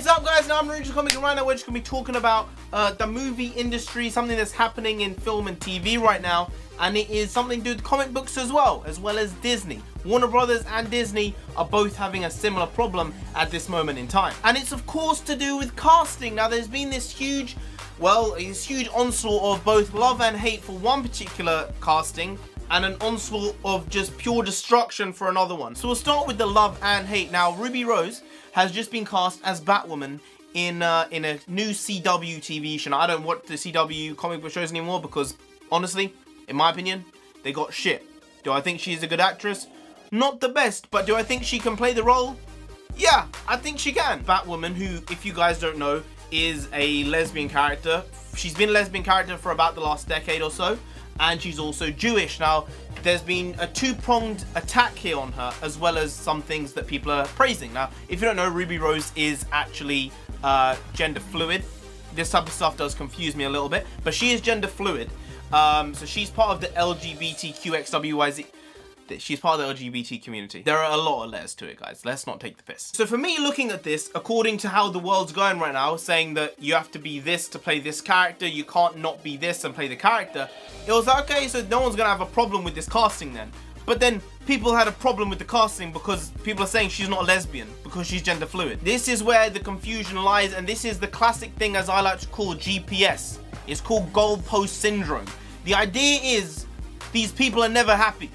up, guys? Now I'm NarendraTheComic, and right now we're just going to be talking about the movie industry, something that's happening in film and TV right now, and it is something to do with comic books as well as Disney. Warner Brothers and Disney are both having a similar problem at this moment in time. And it's of course to do with casting. Now there's been this huge onslaught of both love and hate for one particular casting, and an onslaught of just pure destruction for another one. So we'll start with the love and hate. Now, Ruby Rose has just been cast as Batwoman in a new CW TV show. Now, I don't watch the CW comic book shows anymore because, honestly, in my opinion, they got shit. Do I think she's a good actress? Not the best, but do I think she can play the role? Yeah, I think she can. Batwoman, who, if you guys don't know, is a lesbian character. She's been a lesbian character for about the last decade or so. And she's also Jewish. Now, there's been a two-pronged attack here on her, as well as some things that people are praising. Now, if you don't know, Ruby Rose is actually gender fluid. This type of stuff does confuse me a little bit, but she is gender fluid. So she's part of the LGBTQXWYZ. She's part of the LGBT community. There are a lot of layers to it, guys. Let's not take the piss. So for me, looking at this, according to how the world's going right now, saying that you have to be this to play this character, you can't not be this and play the character, it was like, okay, so no one's gonna have a problem with this casting then. But then people had a problem with the casting because people are saying she's not a lesbian because she's gender fluid. This is where the confusion lies, and this is the classic thing, as I like to call GPS. It's called goalpost syndrome. The idea is these people are never happy.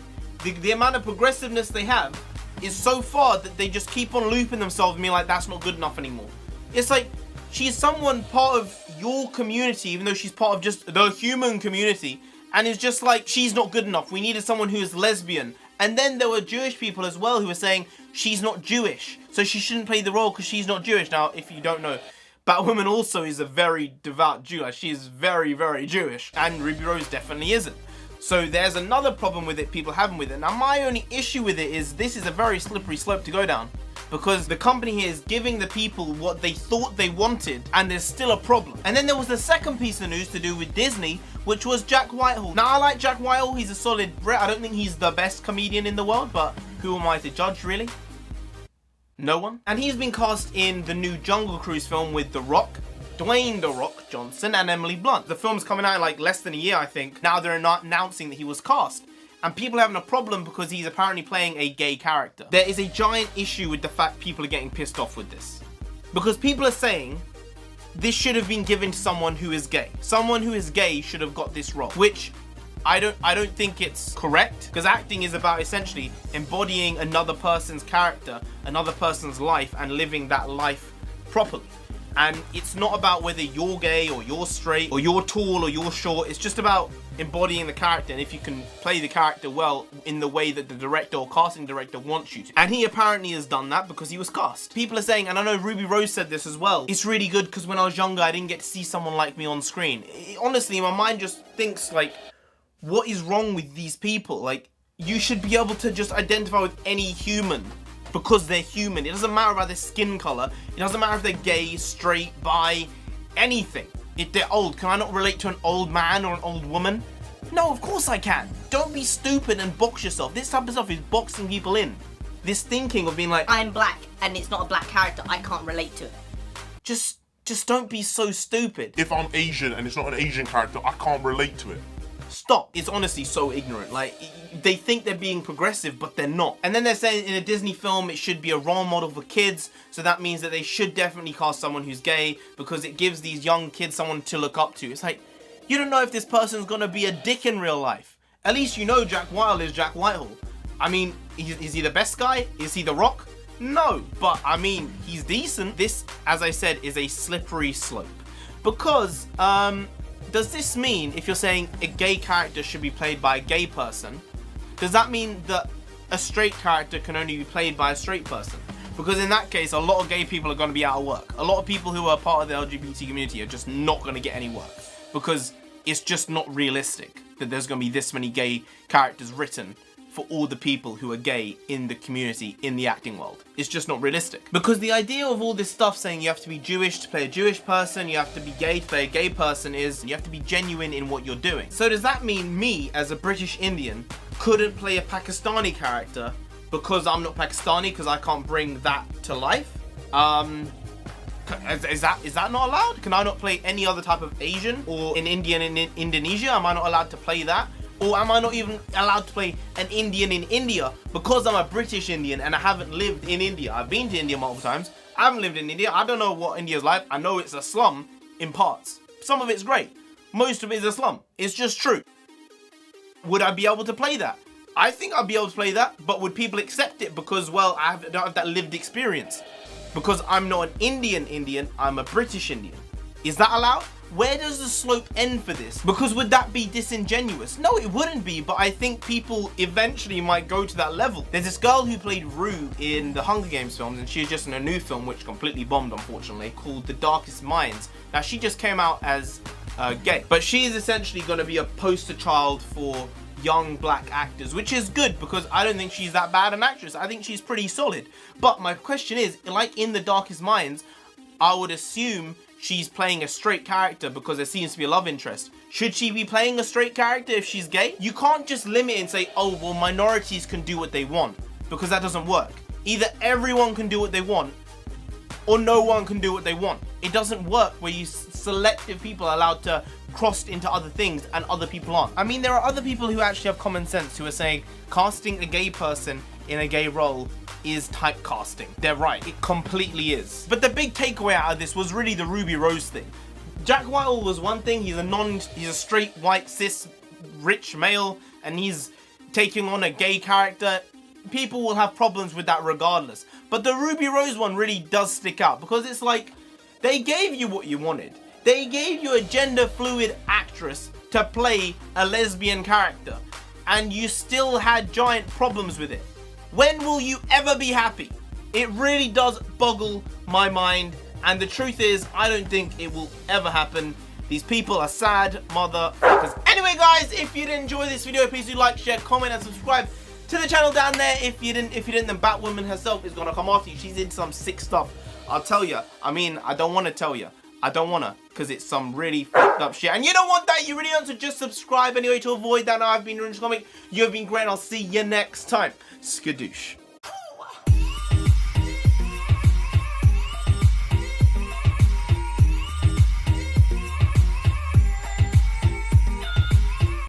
The amount of progressiveness they have is so far that they just keep on looping themselves and being like, that's not good enough anymore. It's like, she's someone part of your community, even though she's part of just the human community, and it's just like, she's not good enough. We needed someone who is lesbian. And then there were Jewish people as well who were saying, she's not Jewish, so she shouldn't play the role because she's not Jewish. Now, if you don't know, Batwoman also is a very devout Jew. Like, she is very, very Jewish, and Ruby Rose definitely isn't. So there's another problem with it people having with it. Now my only issue with it is this is a very slippery slope to go down, because the company here is giving the people what they thought they wanted, and there's still a problem. And then there was the second piece of news to do with Disney, which was Jack Whitehall. Now I like Jack Whitehall, he's a solid Brit. I don't think he's the best comedian in the world, but who am I to judge, really? No one. And he's been cast in the new Jungle Cruise film with The Rock, Dwayne "The Rock" Johnson, and Emily Blunt. The film's coming out in like less than a year, I think. Now they're not announcing that he was cast. And people are having a problem because he's apparently playing a gay character. There is a giant issue with the fact people are getting pissed off with this. Because people are saying this should have been given to someone who is gay. Someone who is gay should have got this role. Which I don't think it's correct, because acting is about essentially embodying another person's character, another person's life, and living that life properly. And it's not about whether you're gay or you're straight or you're tall or you're short. It's just about embodying the character, and if you can play the character well in the way that the director or casting director wants you to. And he apparently has done that because he was cast. People are saying, and I know Ruby Rose said this as well, it's really good because when I was younger I didn't get to see someone like me on screen. Honestly, my mind just thinks like, what is wrong with these people? Like, you should be able to just identify with any human because they're human. It doesn't matter about their skin color. It doesn't matter if they're gay, straight, bi, anything. If they're old, can I not relate to an old man or an old woman? No, of course I can. Don't be stupid and box yourself. This type of stuff is boxing people in. This thinking of being like, I'm black and it's not a black character, I can't relate to it. Just don't be so stupid. If I'm Asian and it's not an Asian character, I can't relate to it. Stop. It's honestly so ignorant. Like, they think they're being progressive, but they're not. And then they're saying in a Disney film it should be a role model for kids, so that means that they should definitely cast someone who's gay because it gives these young kids someone to look up to. It's like, you don't know if this person's gonna be a dick in real life. At least you know Jack Whitehall is Jack Whitehall. I mean, is he the best guy? Is he The Rock? No, but I mean, he's decent. This, as I said, is a slippery slope. Because, does this mean, if you're saying a gay character should be played by a gay person, does that mean that a straight character can only be played by a straight person? Because in that case, a lot of gay people are going to be out of work. A lot of people who are part of the LGBT community are just not going to get any work. Because it's just not realistic that there's going to be this many gay characters written for all the people who are gay in the community, in the acting world. It's just not realistic. Because the idea of all this stuff saying you have to be Jewish to play a Jewish person, you have to be gay to play a gay person, is you have to be genuine in what you're doing. So does that mean me, as a British Indian, couldn't play a Pakistani character because I'm not Pakistani, because I can't bring that to life? Is that not allowed? Can I not play any other type of Asian or an Indian in Indonesia? Am I not allowed to play that? Or am I not even allowed to play an Indian in India because I'm a British Indian and I haven't lived in India? I've been to India multiple times. I haven't lived in India. I don't know what India's like. I know it's a slum in parts. Some of it's great. Most of it is a slum. It's just true. Would I be able to play that? I think I'd be able to play that, but would people accept it because, well, I don't have that lived experience? Because I'm not an Indian, I'm a British Indian. Is that allowed? Where does the slope end for this? Because would that be disingenuous? No, it wouldn't be, but I think people eventually might go to that level. There's this girl who played Rue in the Hunger Games films, and she's just in a new film, which completely bombed, unfortunately, called The Darkest Minds. Now, she just came out as gay, but she is essentially going to be a poster child for young black actors, which is good because I don't think she's that bad an actress. I think she's pretty solid. But my question is, like in The Darkest Minds, I would assume she's playing a straight character because there seems to be a love interest. Should she be playing a straight character if she's gay? You can't just limit it and say, oh, well, minorities can do what they want, because that doesn't work. Either everyone can do what they want or no one can do what they want. It doesn't work where you selective people are allowed to cross into other things and other people aren't. I mean, there are other people who actually have common sense who are saying casting a gay person in a gay role is typecasting. They're right, it completely is. But the big takeaway out of this was really the Ruby Rose thing. Jack Whitehall was one thing, he's a straight, white, cis, rich male, and he's taking on a gay character. People will have problems with that regardless. But the Ruby Rose one really does stick out because it's like, they gave you what you wanted. They gave you a gender fluid actress to play a lesbian character, and you still had giant problems with it. When will you ever be happy? It really does boggle my mind, and the truth is, I don't think it will ever happen. These people are sad motherfuckers. Anyway, guys, if you did enjoy this video, please do like, share, comment, and subscribe to the channel down there. If you didn't, then Batwoman herself is gonna come after you. She's into some sick stuff. I'll tell you. I mean, I don't want to tell you. I don't wanna, because it's some really fucked up shit. And you don't want that, you really want to just subscribe anyway to avoid that. Now, I've been NarendraTheComic. You have been great, I'll see you next time. Skadoosh.